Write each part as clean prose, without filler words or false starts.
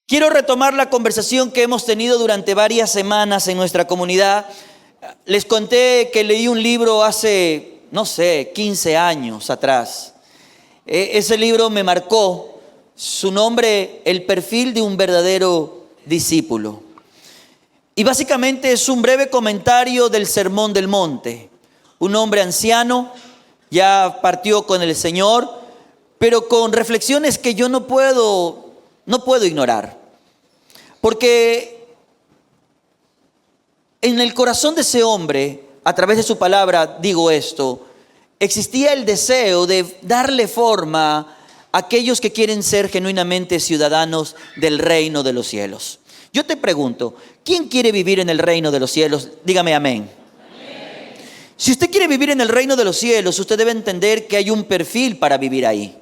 Quiero retomar la conversación que hemos tenido durante varias semanas en nuestra comunidad. Les conté que leí un libro hace, 15 años atrás. Ese libro me marcó. Su nombre, El perfil de un verdadero discípulo. Y básicamente es un breve comentario del Sermón del Monte. Un hombre anciano, ya partió con el Señor, pero con reflexiones que yo no puedo ignorar. Porque en el corazón de ese hombre, a través de su palabra, digo esto, existía el deseo de darle forma a aquellos que quieren ser genuinamente ciudadanos del reino de los cielos. Yo te pregunto, ¿quién quiere vivir en el reino de los cielos? Dígame amén. Si usted quiere vivir en el reino de los cielos, usted debe entender que hay un perfil para vivir ahí.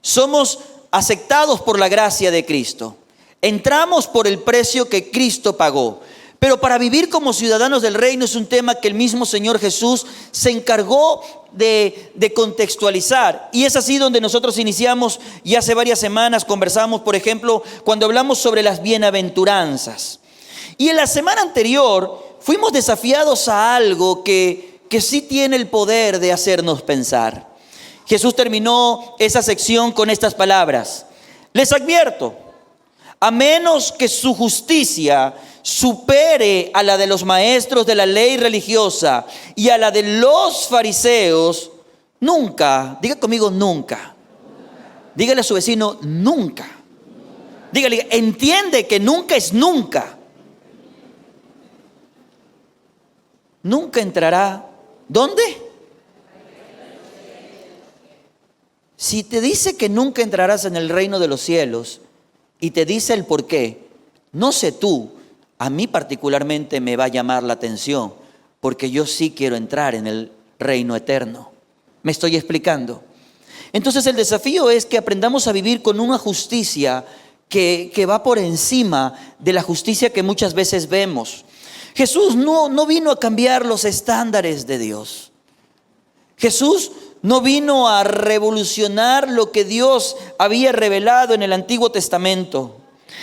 Somos aceptados por la gracia de Cristo. Entramos por el precio que Cristo pagó. Pero para vivir como ciudadanos del reino es un tema que el mismo Señor Jesús se encargó de contextualizar. Y es así donde nosotros iniciamos, y hace varias semanas conversamos, por ejemplo, cuando hablamos sobre las bienaventuranzas. Y en la semana anterior fuimos desafiados a algo que sí tiene el poder de hacernos pensar. Jesús terminó esa sección con estas palabras: les advierto, a menos que su justicia supere a la de los maestros de la ley religiosa y a la de los fariseos, nunca, diga conmigo nunca. Dígale a su vecino nunca. Dígale, entiende que nunca es nunca. Nunca entrará. ¿Dónde? Si te dice que nunca entrarás en el reino de los cielos y te dice el por qué, no sé tú, a mí particularmente me va a llamar la atención, porque yo sí quiero entrar en el reino eterno. ¿Me estoy explicando? Entonces el desafío es que aprendamos a vivir con una justicia que va por encima de la justicia que muchas veces vemos. Jesús no vino a cambiar los estándares de Dios. Jesús no vino a revolucionar lo que Dios había revelado en el Antiguo Testamento.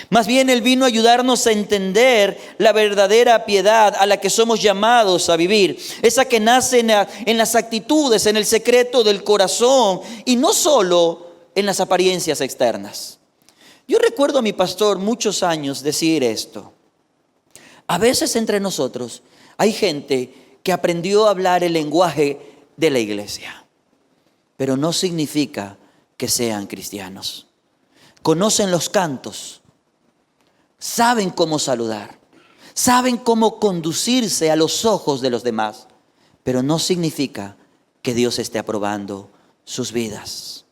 Más bien Él vino a ayudarnos a entender la verdadera piedad a la que somos llamados a vivir. Esa que nace en las actitudes, en el secreto del corazón y no solo en las apariencias externas. Yo recuerdo a mi pastor muchos años decir esto: a veces entre nosotros hay gente que aprendió a hablar el lenguaje de la iglesia, pero no significa que sean cristianos. Conocen los cantos, saben cómo saludar, saben cómo conducirse a los ojos de los demás, pero no significa que Dios esté aprobando sus vidas.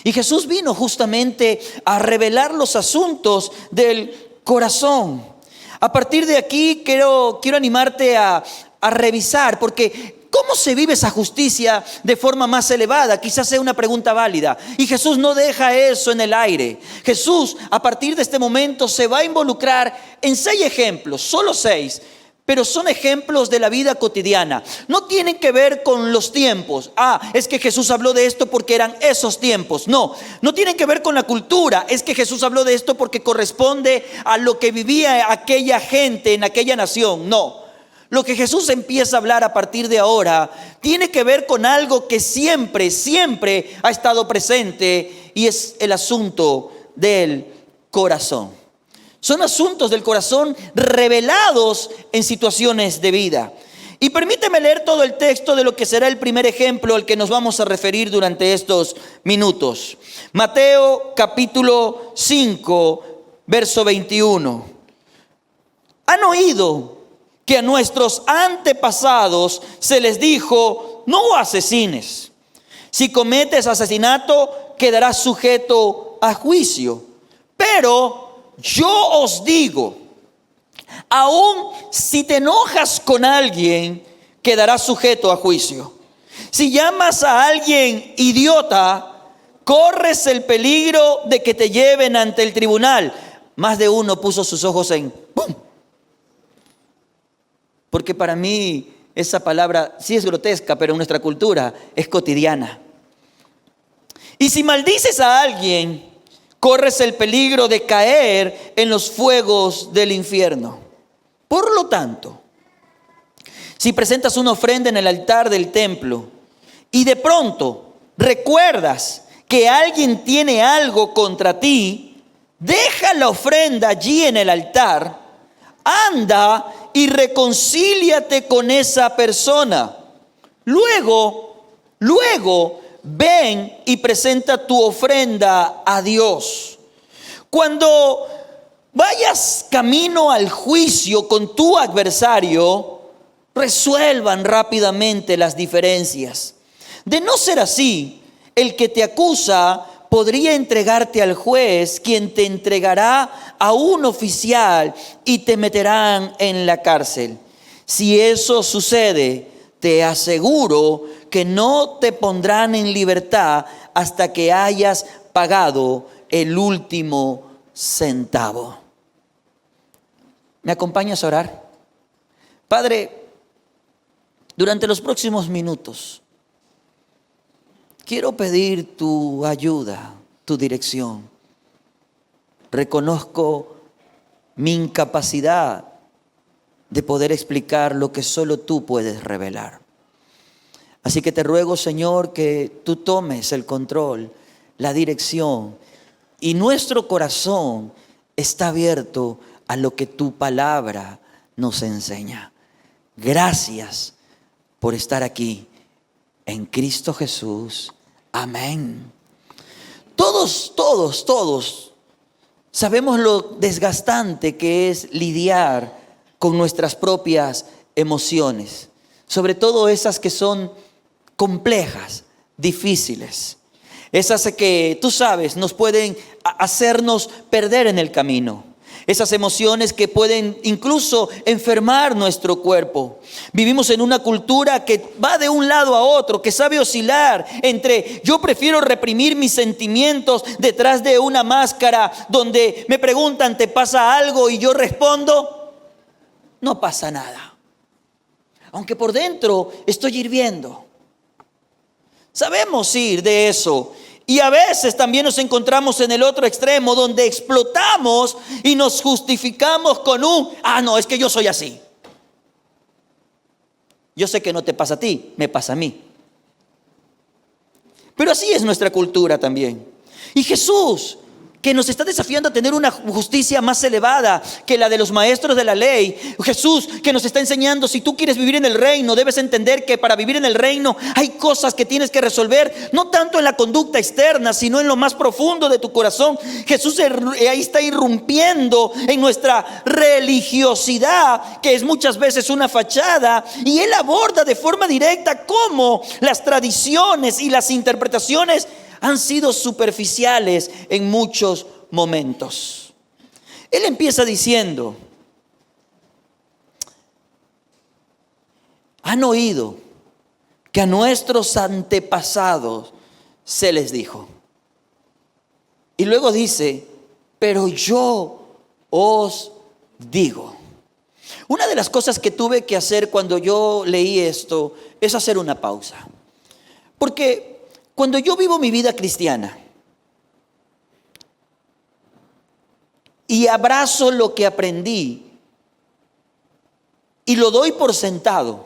Y Jesús vino justamente a revelar los asuntos del corazón. A partir de aquí quiero animarte a revisar, porque ¿cómo se vive esa justicia de forma más elevada? Quizás sea una pregunta válida. Y Jesús no deja eso en el aire. Jesús, a partir de este momento, se va a involucrar en 6 ejemplos, solo 6. Pero son ejemplos de la vida cotidiana. No tienen que ver con los tiempos. Es que Jesús habló de esto porque eran esos tiempos. No tienen que ver con la cultura. Es que Jesús habló de esto porque corresponde a lo que vivía aquella gente en aquella nación. No. Lo que Jesús empieza a hablar a partir de ahora tiene que ver con algo que siempre ha estado presente, y es el asunto del corazón. Son asuntos del corazón revelados en situaciones de vida. Y permíteme leer todo el texto de lo que será el primer ejemplo al que nos vamos a referir durante estos minutos. Mateo capítulo 5, verso 21. Han oído que a nuestros antepasados se les dijo: no asesines. Si cometes asesinato, quedarás sujeto a juicio. Pero yo os digo, aun si te enojas con alguien, quedarás sujeto a juicio. Si llamas a alguien idiota, corres el peligro de que te lleven ante el tribunal. Más de uno puso sus ojos en ¡pum! Porque para mí esa palabra sí es grotesca, pero en nuestra cultura es cotidiana. Y si maldices a alguien, corres el peligro de caer en los fuegos del infierno. Por lo tanto, si presentas una ofrenda en el altar del templo y de pronto recuerdas que alguien tiene algo contra ti, deja la ofrenda allí en el altar, anda y reconcíliate con esa persona. Luego, ven y presenta tu ofrenda a Dios. Cuando vayas camino al juicio con tu adversario, resuelvan rápidamente las diferencias. De no ser así, el que te acusa podría entregarte al juez, quien te entregará a un oficial y te meterán en la cárcel. Si eso sucede, te aseguro que no te pondrán en libertad hasta que hayas pagado el último centavo. ¿Me acompañas a orar? Padre, durante los próximos minutos, quiero pedir tu ayuda, tu dirección. Reconozco mi incapacidad de poder explicar lo que solo tú puedes revelar. Así que te ruego, Señor, que tú tomes el control, la dirección, y nuestro corazón está abierto a lo que tu palabra nos enseña. Gracias por estar aquí en Cristo Jesús. Amén. Todos sabemos lo desgastante que es lidiar con nuestras propias emociones, sobre todo esas que son complejas, difíciles, esas que tú sabes nos pueden hacernos perder en el camino. Esas emociones que pueden incluso enfermar nuestro cuerpo. Vivimos en una cultura que va de un lado a otro, que sabe oscilar entre yo prefiero reprimir mis sentimientos detrás de una máscara donde me preguntan ¿te pasa algo? Y yo respondo no pasa nada. Aunque por dentro estoy hirviendo. Sabemos ir de eso. Y a veces también nos encontramos en el otro extremo donde explotamos y nos justificamos con no, es que yo soy así. Yo sé que no te pasa a ti, me pasa a mí. Pero así es nuestra cultura también. Y Jesús, que nos está desafiando a tener una justicia más elevada que la de los maestros de la ley. Jesús, que nos está enseñando, si tú quieres vivir en el reino, debes entender que para vivir en el reino hay cosas que tienes que resolver, no tanto en la conducta externa, sino en lo más profundo de tu corazón. Jesús ahí está irrumpiendo en nuestra religiosidad, que es muchas veces una fachada, y Él aborda de forma directa cómo las tradiciones y las interpretaciones han sido superficiales en muchos momentos. Él empieza diciendo, han oído que a nuestros antepasados se les dijo. Y luego dice, pero yo os digo. Una de las cosas que tuve que hacer cuando yo leí esto es hacer una pausa. Porque cuando yo vivo mi vida cristiana y abrazo lo que aprendí y lo doy por sentado,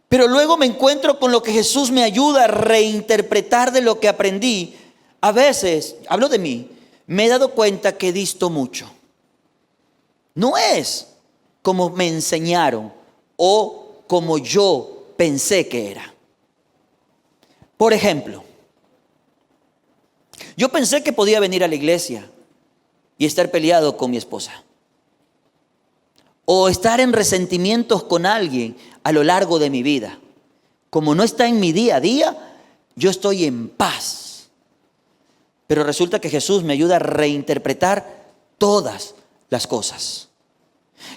pero luego me encuentro con lo que Jesús me ayuda a reinterpretar de lo que aprendí, a veces, hablo de mí, me he dado cuenta que disto mucho. No es como me enseñaron o como yo pensé que era. Por ejemplo, yo pensé que podía venir a la iglesia y estar peleado con mi esposa. O estar en resentimientos con alguien a lo largo de mi vida. Como no está en mi día a día, yo estoy en paz. Pero resulta que Jesús me ayuda a reinterpretar todas las cosas.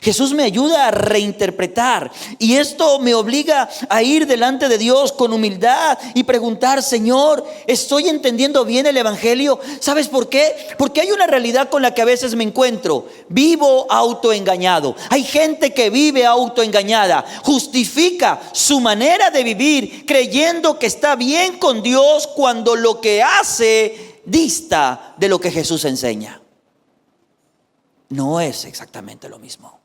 Jesús me ayuda a reinterpretar, y esto me obliga a ir delante de Dios con humildad y preguntar, Señor, ¿estoy entendiendo bien el evangelio? ¿Sabes por qué? Porque hay una realidad con la que a veces me encuentro. Vivo autoengañado. Hay gente que vive autoengañada, justifica su manera de vivir creyendo que está bien con Dios cuando lo que hace que dista de lo que Jesús enseña. No es exactamente lo mismo.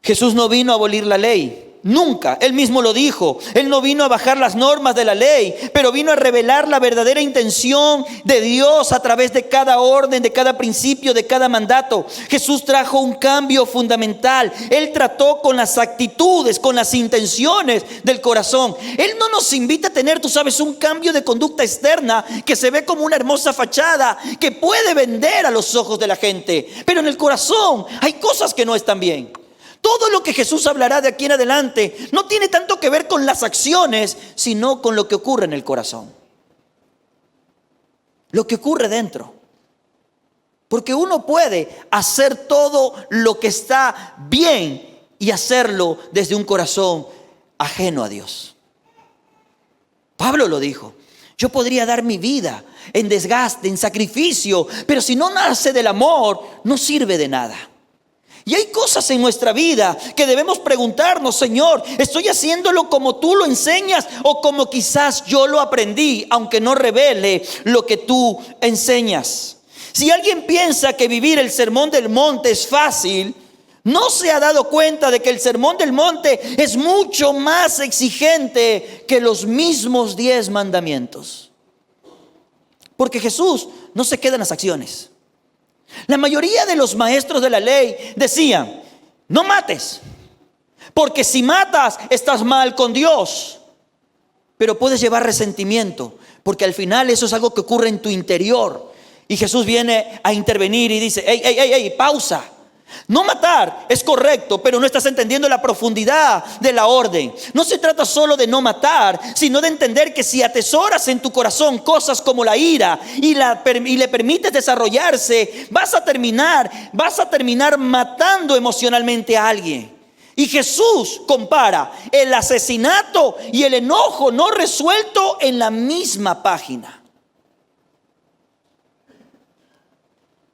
Jesús no vino a abolir la ley. Nunca, Él mismo lo dijo. Él no vino a bajar las normas de la ley, pero vino a revelar la verdadera intención de Dios a través de cada orden, de cada principio, de cada mandato. Jesús trajo un cambio fundamental. Él trató con las actitudes, con las intenciones del corazón. Él no nos invita a tener, tú sabes, un cambio de conducta externa que se ve como una hermosa fachada que puede vender a los ojos de la gente, pero en el corazón hay cosas que no están bien. Todo lo que Jesús hablará de aquí en adelante no tiene tanto que ver con las acciones, sino con lo que ocurre en el corazón. Lo que ocurre dentro. Porque uno puede hacer todo lo que está bien y hacerlo desde un corazón ajeno a Dios. Pablo lo dijo. Yo podría dar mi vida en desgaste, en sacrificio, pero si no nace del amor, no sirve de nada. Y hay cosas en nuestra vida que debemos preguntarnos: Señor, ¿estoy haciéndolo como tú lo enseñas o como quizás yo lo aprendí, aunque no revele lo que tú enseñas? Si alguien piensa que vivir el sermón del monte es fácil, no se ha dado cuenta de que el sermón del monte es mucho más exigente que los mismos 10 mandamientos. Porque Jesús no se queda en las acciones. La mayoría de los maestros de la ley decían: no mates, porque si matas estás mal con Dios. Pero puedes llevar resentimiento, porque al final eso es algo que ocurre en tu interior. Y Jesús viene a intervenir y dice: ey, pausa. No matar es correcto, pero no estás entendiendo la profundidad de la orden. No se trata solo de no matar, sino de entender que si atesoras en tu corazón cosas como la ira y le permites desarrollarse, vas a terminar matando emocionalmente a alguien. Y Jesús compara el asesinato y el enojo no resuelto en la misma página.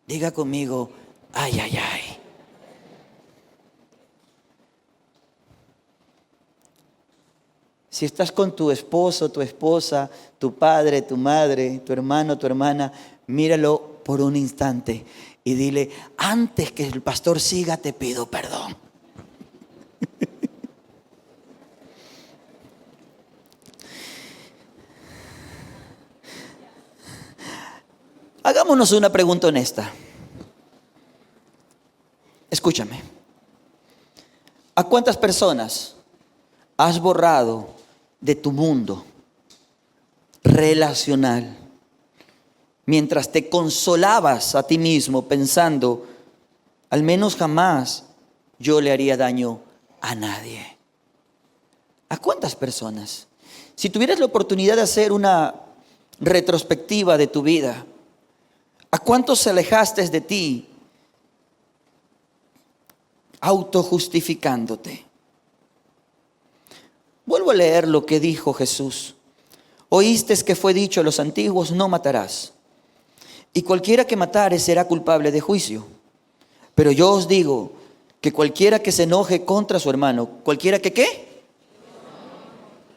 Diga conmigo: ay, ay, ay. Si estás con tu esposo, tu esposa, tu padre, tu madre, tu hermano, tu hermana, míralo por un instante y dile: antes que el pastor siga, te pido perdón. Hagámonos una pregunta honesta. Escúchame. ¿A cuántas personas has borrado de tu mundo relacional mientras te consolabas a ti mismo pensando: al menos jamás yo le haría daño a nadie? ¿A cuántas personas? Si tuvieras la oportunidad de hacer una retrospectiva de tu vida, ¿a cuántos alejaste de ti autojustificándote? Vuelvo a leer lo que dijo Jesús. Oíste que fue dicho a los antiguos: no matarás. Y cualquiera que matare será culpable de juicio. Pero yo os digo que cualquiera que se enoje contra su hermano, ¿cualquiera que qué?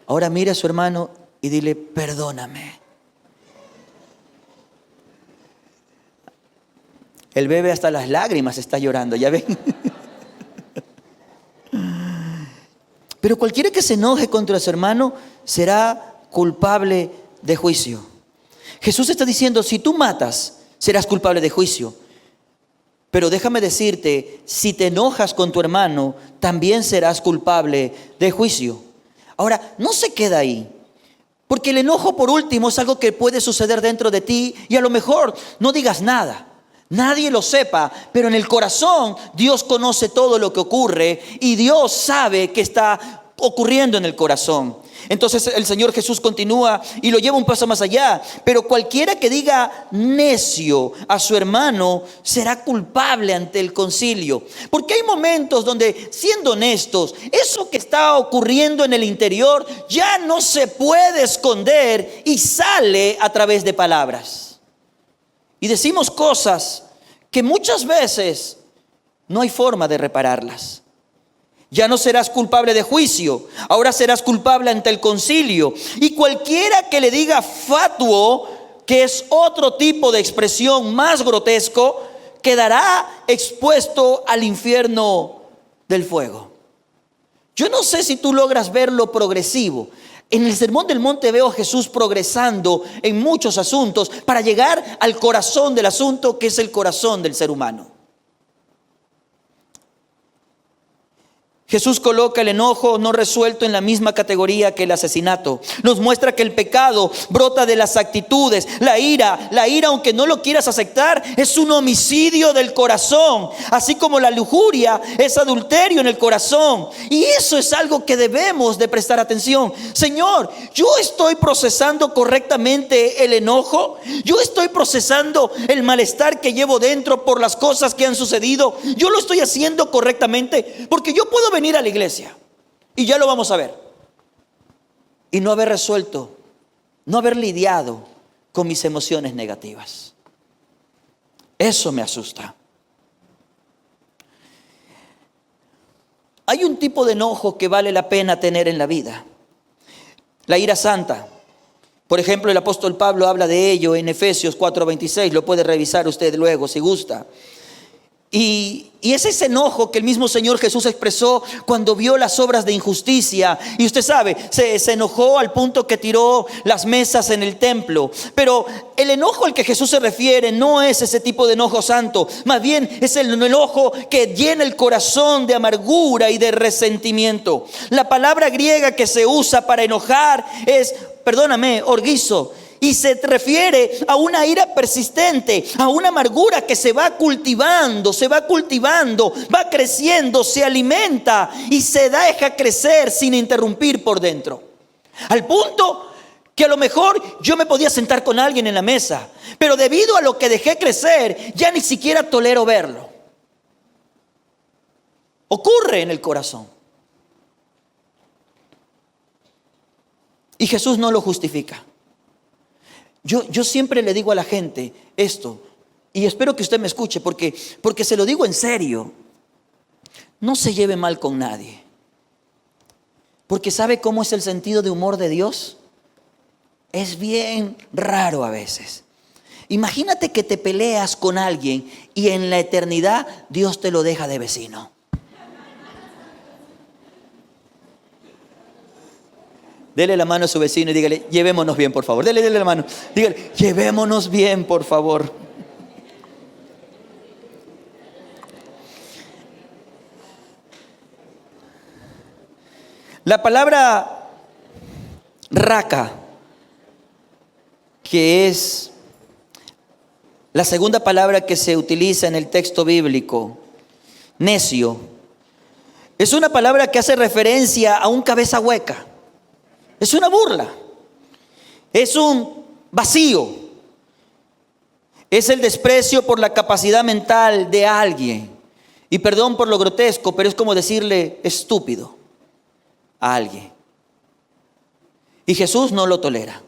Ahora mira a su hermano y dile: perdóname. El bebé hasta las lágrimas está llorando, ¿ya ven? Pero cualquiera que se enoje contra su hermano será culpable de juicio. Jesús está diciendo: si tú matas, serás culpable de juicio. Pero déjame decirte, si te enojas con tu hermano, también serás culpable de juicio. Ahora, no se queda ahí. Porque el enojo, por último, es algo que puede suceder dentro de ti y a lo mejor no digas nada. Nadie lo sepa, pero en el corazón Dios conoce todo lo que ocurre y Dios sabe qué está ocurriendo en el corazón. Entonces el Señor Jesús continúa y lo lleva un paso más allá. Pero cualquiera que diga necio a su hermano será culpable ante el concilio. Porque hay momentos donde, siendo honestos, eso que está ocurriendo en el interior ya no se puede esconder y sale a través de palabras. Y decimos cosas que muchas veces no hay forma de repararlas. Ya no serás culpable de juicio, ahora serás culpable ante el concilio. Y cualquiera que le diga fatuo que es otro tipo de expresión más grotesco, quedará expuesto al infierno del fuego. Yo no sé si tú logras ver lo progresivo. En el Sermón del Monte veo a Jesús progresando en muchos asuntos para llegar al corazón del asunto, que es el corazón del ser humano. Jesús coloca el enojo no resuelto en la misma categoría que el asesinato. Nos muestra que el pecado brota de las actitudes. La ira, aunque no lo quieras aceptar, es un homicidio del corazón. Así como la lujuria es adulterio en el corazón. Y eso es algo que debemos de prestar atención. Señor, yo estoy procesando correctamente el enojo. Yo estoy procesando el malestar que llevo dentro por las cosas que han sucedido. Yo lo estoy haciendo correctamente, porque yo puedo venir a la iglesia y ya lo vamos a ver y no haber resuelto, no haber lidiado con mis emociones negativas. Eso me asusta. Hay un tipo de enojo que vale la pena tener en la vida: la ira santa. Por ejemplo, el apóstol Pablo habla de ello en Efesios 4:26. Lo puede revisar usted luego si gusta. Y es ese enojo que el mismo Señor Jesús expresó cuando vio las obras de injusticia. Y usted sabe, se enojó al punto que tiró las mesas en el templo. Pero el enojo al que Jesús se refiere no es ese tipo de enojo santo. Más bien es el enojo que llena el corazón de amargura y de resentimiento. La palabra griega que se usa para enojar es, orgizo. Y se refiere a una ira persistente, a una amargura que se va cultivando, va creciendo, se alimenta y se deja crecer sin interrumpir por dentro. Al punto que a lo mejor yo me podía sentar con alguien en la mesa, pero debido a lo que dejé crecer, ya ni siquiera tolero verlo. Ocurre en el corazón. Y Jesús no lo justifica. Yo siempre le digo a la gente esto, y espero que usted me escuche, porque se lo digo en serio. No se lleve mal con nadie, porque ¿sabe cómo es el sentido de humor de Dios? Es bien raro a veces. Imagínate que te peleas con alguien y en la eternidad Dios te lo deja de vecino. Dele la mano a su vecino y dígale: llevémonos bien, por favor. Dele la mano. Dígale: llevémonos bien, por favor. La palabra raca, que es la segunda palabra que se utiliza en el texto bíblico, necio, es una palabra que hace referencia a un cabeza hueca. Es una burla, es un vacío, es el desprecio por la capacidad mental de alguien. Y perdón por lo grotesco, pero es como decirle estúpido a alguien. Y Jesús no lo tolera.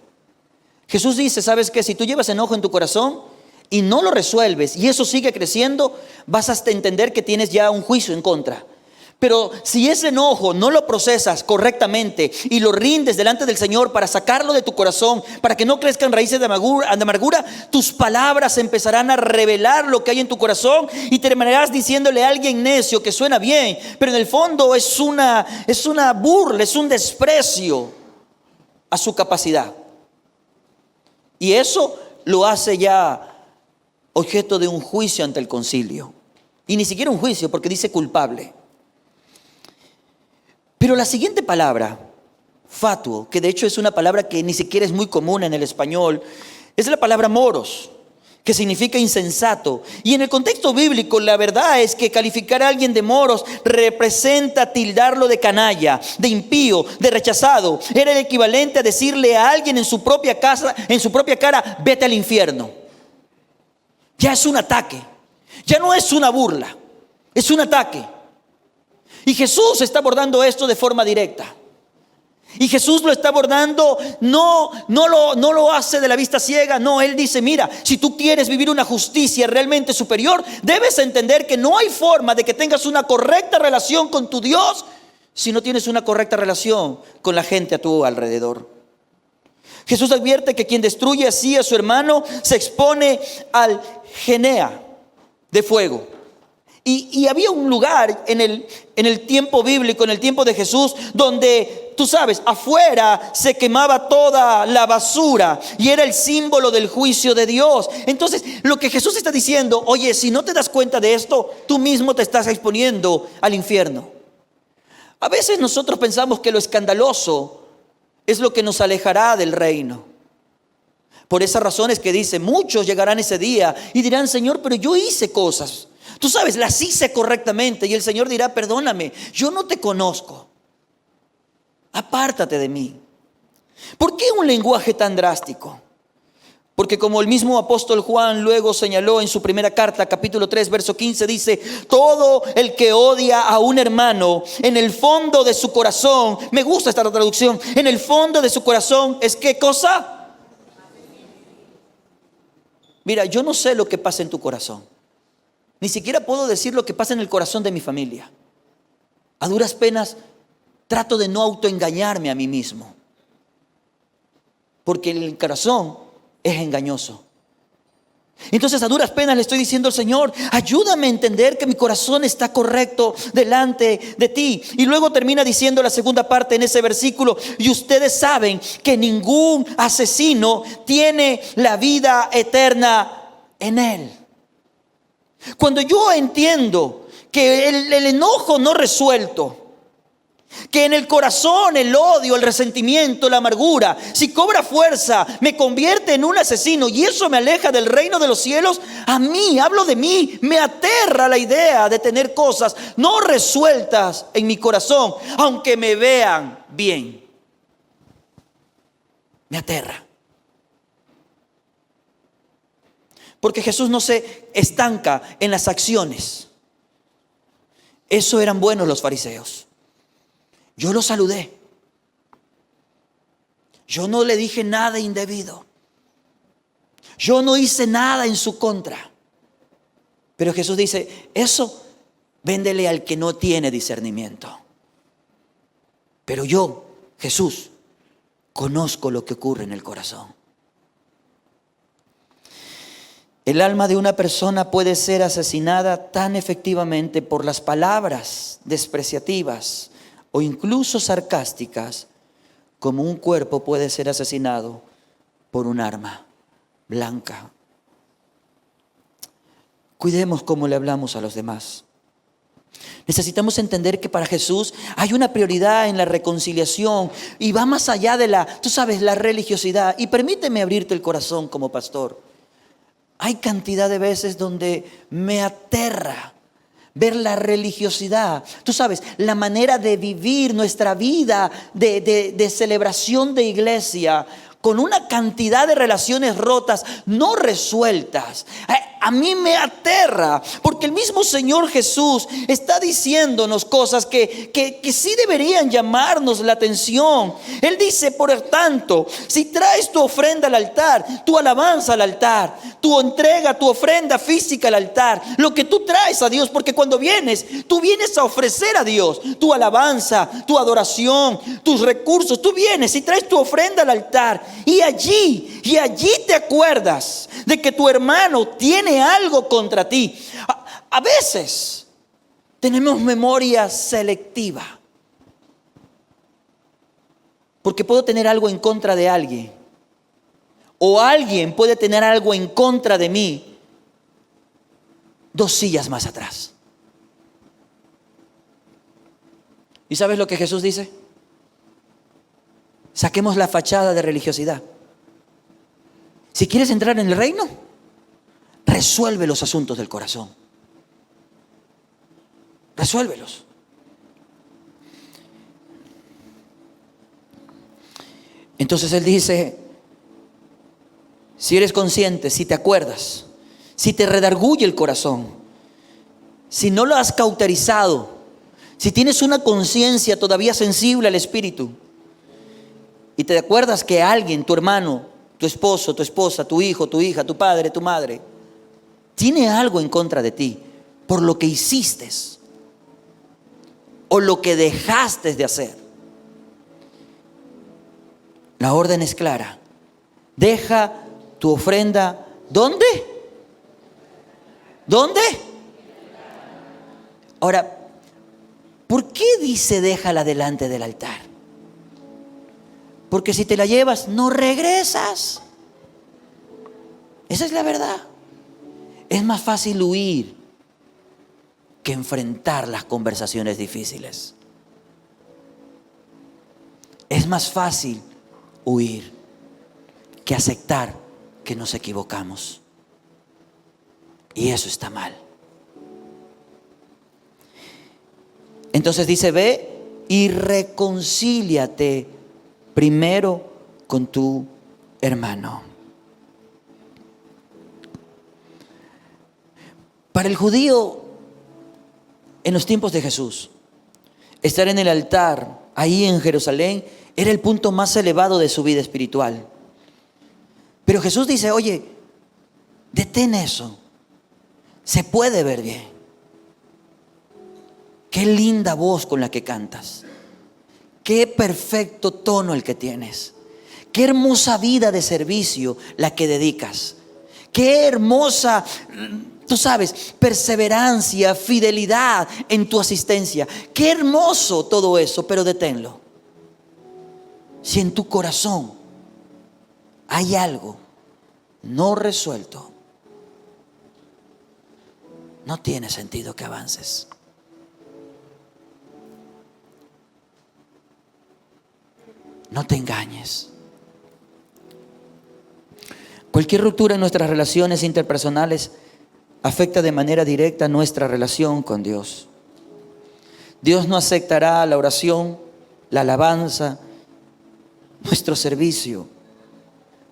Jesús dice: ¿sabes qué? Si tú llevas enojo en tu corazón y no lo resuelves y eso sigue creciendo, vas hasta entender que tienes ya un juicio en contra. Pero si ese enojo no lo procesas correctamente y lo rindes delante del Señor para sacarlo de tu corazón, para que no crezcan raíces de amargura, tus palabras empezarán a revelar lo que hay en tu corazón y terminarás diciéndole a alguien necio, que suena bien, pero en el fondo es una burla, es un desprecio a su capacidad. Y eso lo hace ya objeto de un juicio ante el concilio. Y ni siquiera un juicio, porque dice culpable. Pero la siguiente palabra, fatuo, que de hecho es una palabra que ni siquiera es muy común en el español, es la palabra moros, que significa insensato. Y en el contexto bíblico, la verdad es que calificar a alguien de moros representa tildarlo de canalla, de impío, de rechazado. Era el equivalente a decirle a alguien en su propia cara: vete al infierno. Ya es un ataque, ya no es una burla, es un ataque. Y Jesús está abordando esto de forma directa. Y Jesús lo está abordando, no lo hace de la vista ciega. No, Él dice: mira, si tú quieres vivir una justicia realmente superior, debes entender que no hay forma de que tengas una correcta relación con tu Dios si no tienes una correcta relación con la gente a tu alrededor. Jesús advierte que quien destruye así a su hermano se expone al genea de fuego. Y había un lugar en el tiempo bíblico, en el tiempo de Jesús, donde, tú sabes, afuera se quemaba toda la basura y era el símbolo del juicio de Dios. Entonces, lo que Jesús está diciendo, oye, si no te das cuenta de esto, tú mismo te estás exponiendo al infierno. A veces nosotros pensamos que lo escandaloso es lo que nos alejará del reino. Por esas razones que dice, muchos llegarán ese día y dirán, Señor, pero yo hice cosas. Tú sabes, las hice correctamente. Y el Señor dirá, perdóname, yo no te conozco. Apártate de mí. ¿Por qué un lenguaje tan drástico? Porque como el mismo apóstol Juan luego señaló en su primera carta, capítulo 3, verso 15, dice, todo el que odia a un hermano, en el fondo de su corazón, me gusta esta traducción, en el fondo de su corazón, ¿es qué cosa? Mira, yo no sé lo que pasa en tu corazón. Ni siquiera puedo decir lo que pasa en el corazón de mi familia. A duras penas trato de no autoengañarme a mí mismo. Porque el corazón es engañoso. Entonces a duras penas le estoy diciendo al Señor, ayúdame a entender que mi corazón está correcto delante de ti. Y luego termina diciendo la segunda parte en ese versículo, y ustedes saben que ningún asesino tiene la vida eterna en él. Cuando yo entiendo que el enojo no resuelto, que en el corazón el odio, el resentimiento, la amargura, si cobra fuerza, me convierte en un asesino y eso me aleja del reino de los cielos, a mí, hablo de mí, me aterra la idea de tener cosas no resueltas en mi corazón, aunque me vean bien. Me aterra. Porque Jesús no se estanca en las acciones. Eso eran buenos los fariseos. Yo lo saludé. Yo no le dije nada indebido. Yo no hice nada en su contra. Pero Jesús dice, eso véndele al que no tiene discernimiento. Pero yo, Jesús, conozco lo que ocurre en el corazón. El alma de una persona puede ser asesinada tan efectivamente por las palabras despreciativas o incluso sarcásticas como un cuerpo puede ser asesinado por un arma blanca. Cuidemos cómo le hablamos a los demás. Necesitamos entender que para Jesús hay una prioridad en la reconciliación y va más allá de la religiosidad. Y permíteme abrirte el corazón como pastor. Hay cantidad de veces donde me aterra ver la religiosidad. Tú sabes, la manera de vivir nuestra vida de celebración de iglesia con una cantidad de relaciones rotas, no resueltas. A mí me aterra, porque el mismo Señor Jesús está diciéndonos cosas que sí deberían llamarnos la atención. Él dice, por tanto, si traes tu ofrenda al altar, tu alabanza al altar, tu entrega, tu ofrenda física al altar, lo que tú traes a Dios, porque cuando vienes, tú vienes a ofrecer a Dios tu alabanza, tu adoración, tus recursos, tú vienes y traes tu ofrenda al altar y allí te acuerdas de que tu hermano tiene algo contra ti. A veces tenemos memoria selectiva, porque puedo tener algo en contra de alguien, o alguien puede tener algo en contra de mí 2 sillas más atrás. ¿Y sabes lo que Jesús dice? Saquemos la fachada de religiosidad. Si quieres entrar en el reino, resuelve los asuntos del corazón. Resuélvelos. Entonces Él dice, si eres consciente, si te acuerdas, si te redarguye el corazón, si no lo has cauterizado, si tienes una conciencia todavía sensible al Espíritu y te acuerdas que alguien, tu hermano, tu esposo, tu esposa, tu hijo, tu hija, tu padre, tu madre, tiene algo en contra de ti por lo que hiciste o lo que dejaste de hacer, la orden es clara. Deja tu ofrenda, ¿dónde? ¿Dónde? Ahora, ¿por qué dice déjala delante del altar? Porque si te la llevas, no regresas. Esa es la verdad. Es más fácil huir que enfrentar las conversaciones difíciles. Es más fácil huir que aceptar que nos equivocamos. Y eso está mal. Entonces dice, ve y reconcíliate primero con tu hermano. Para el judío, en los tiempos de Jesús, estar en el altar, ahí en Jerusalén, era el punto más elevado de su vida espiritual. Pero Jesús dice, oye, detén eso. Se puede ver bien. Qué linda voz con la que cantas. Qué perfecto tono el que tienes. Qué hermosa vida de servicio la que dedicas. Qué hermosa, tú sabes, perseverancia, fidelidad en tu asistencia. Qué hermoso todo eso, pero deténlo. Si en tu corazón hay algo no resuelto, no tiene sentido que avances. No te engañes. Cualquier ruptura en nuestras relaciones interpersonales afecta de manera directa nuestra relación con Dios. Dios no aceptará la oración, la alabanza, nuestro servicio,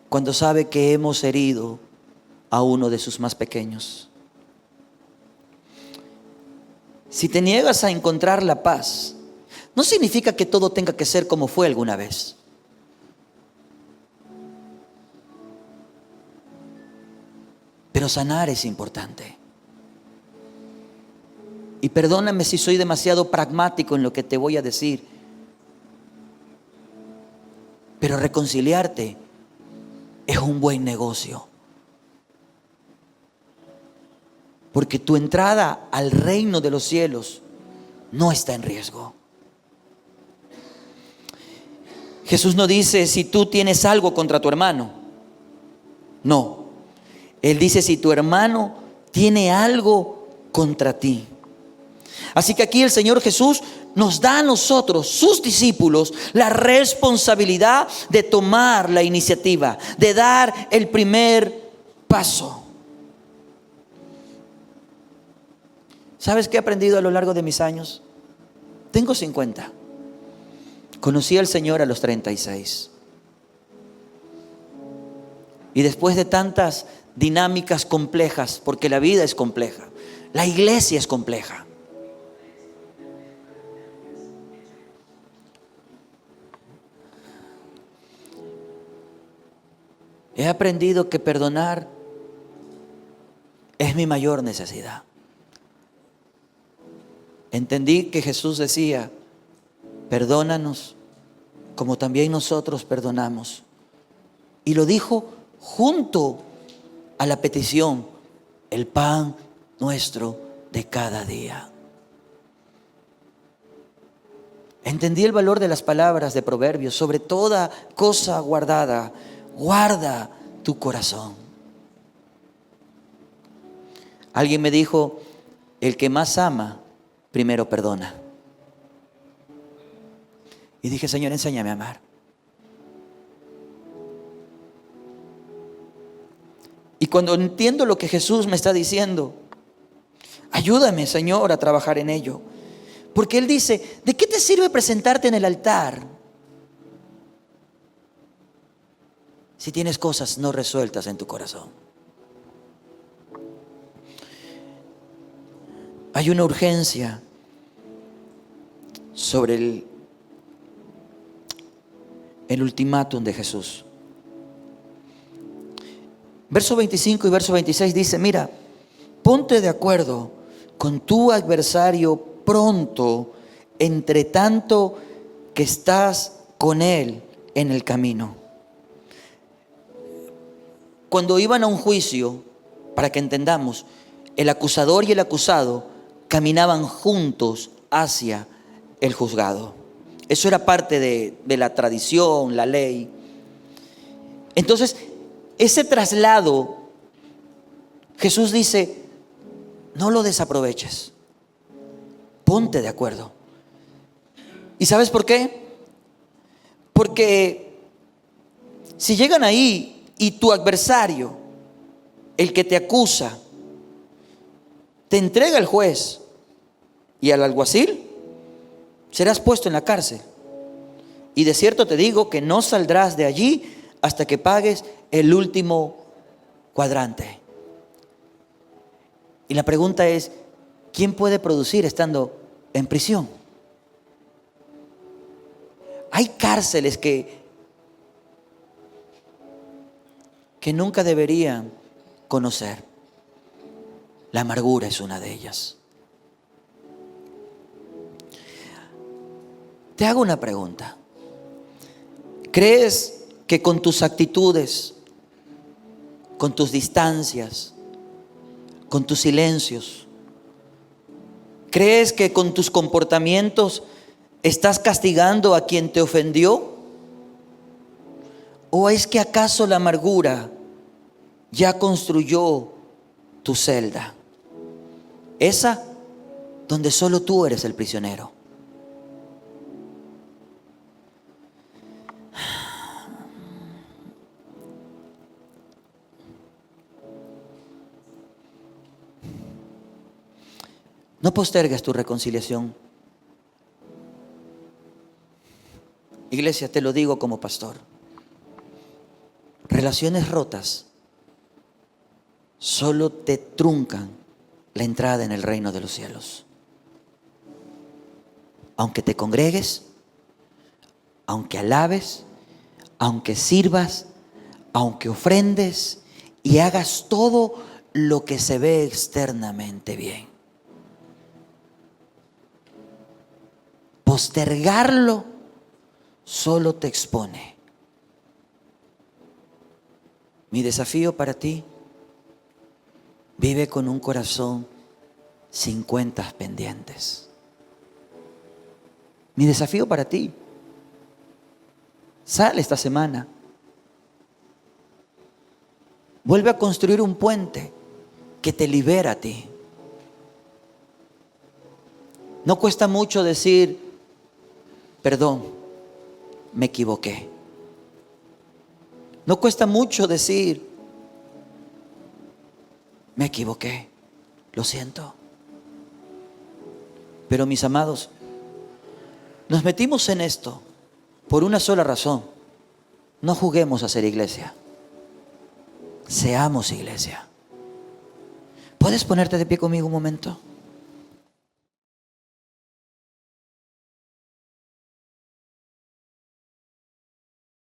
cuando sabe que hemos herido a uno de sus más pequeños. Si te niegas a encontrar la paz, no significa que todo tenga que ser como fue alguna vez. Pero sanar es importante. Y perdóname si soy demasiado pragmático en lo que te voy a decir, pero reconciliarte es un buen negocio. Porque tu entrada al reino de los cielos no está en riesgo. Jesús no dice si tú tienes algo contra tu hermano. No. Él dice si tu hermano tiene algo contra ti. Así que aquí el Señor Jesús nos da a nosotros, sus discípulos, la responsabilidad de tomar la iniciativa, de dar el primer paso. ¿Sabes qué he aprendido a lo largo de mis años? Tengo 50. Conocí al Señor a los 36. Y después de tantas dinámicas complejas, porque la vida es compleja, la iglesia es compleja. He aprendido que perdonar es mi mayor necesidad. Entendí que Jesús decía, perdónanos como también nosotros perdonamos. Y lo dijo junto a la petición, el pan nuestro de cada día. Entendí el valor de las palabras de Proverbios, sobre toda cosa guardada, guarda tu corazón. Alguien me dijo, el que más ama, primero perdona. Y dije, Señor, enséñame a amar. Y cuando entiendo lo que Jesús me está diciendo, ayúdame, Señor, a trabajar en ello. Porque Él dice, ¿de qué te sirve presentarte en el altar si tienes cosas no resueltas en tu corazón? Hay una urgencia sobre el ultimátum de Jesús. Verso 25 y verso 26 dice, mira, ponte de acuerdo con tu adversario pronto, entre tanto que estás con él en el camino. Cuando iban a un juicio, para que entendamos, el acusador y el acusado caminaban juntos hacia el juzgado. Eso era parte de la tradición, la ley. Entonces, ese traslado, Jesús dice, no lo desaproveches. Ponte de acuerdo. ¿Y sabes por qué? Porque si llegan ahí y tu adversario, el que te acusa, te entrega al juez y al alguacil, serás puesto en la cárcel. Y de cierto te digo que no saldrás de allí hasta que pagues el último cuadrante. Y la pregunta es, ¿quién puede producir estando en prisión? Hay cárceles que nunca deberían conocer. La amargura es una de ellas. Te hago una pregunta. ¿Crees que con tus actitudes, con tus distancias, con tus silencios, crees que con tus comportamientos estás castigando a quien te ofendió? ¿O es que acaso la amargura ya construyó tu celda? Esa donde solo tú eres el prisionero. No postergues tu reconciliación. Iglesia, te lo digo como pastor. Relaciones rotas solo te truncan la entrada en el reino de los cielos. Aunque te congregues, aunque alabes, aunque sirvas, aunque ofrendes y hagas todo lo que se ve externamente bien. Postergarlo solo te expone. Mi desafío para ti: vive con un corazón sin cuentas pendientes. Mi desafío para ti: sale esta semana, vuelve a construir un puente que te libera a ti. No cuesta mucho decir, perdón, me equivoqué. No cuesta mucho decir, me equivoqué, lo siento. Pero mis amados, nos metimos en esto por una sola razón: no juguemos a ser iglesia, seamos iglesia. ¿Puedes ponerte de pie conmigo un momento?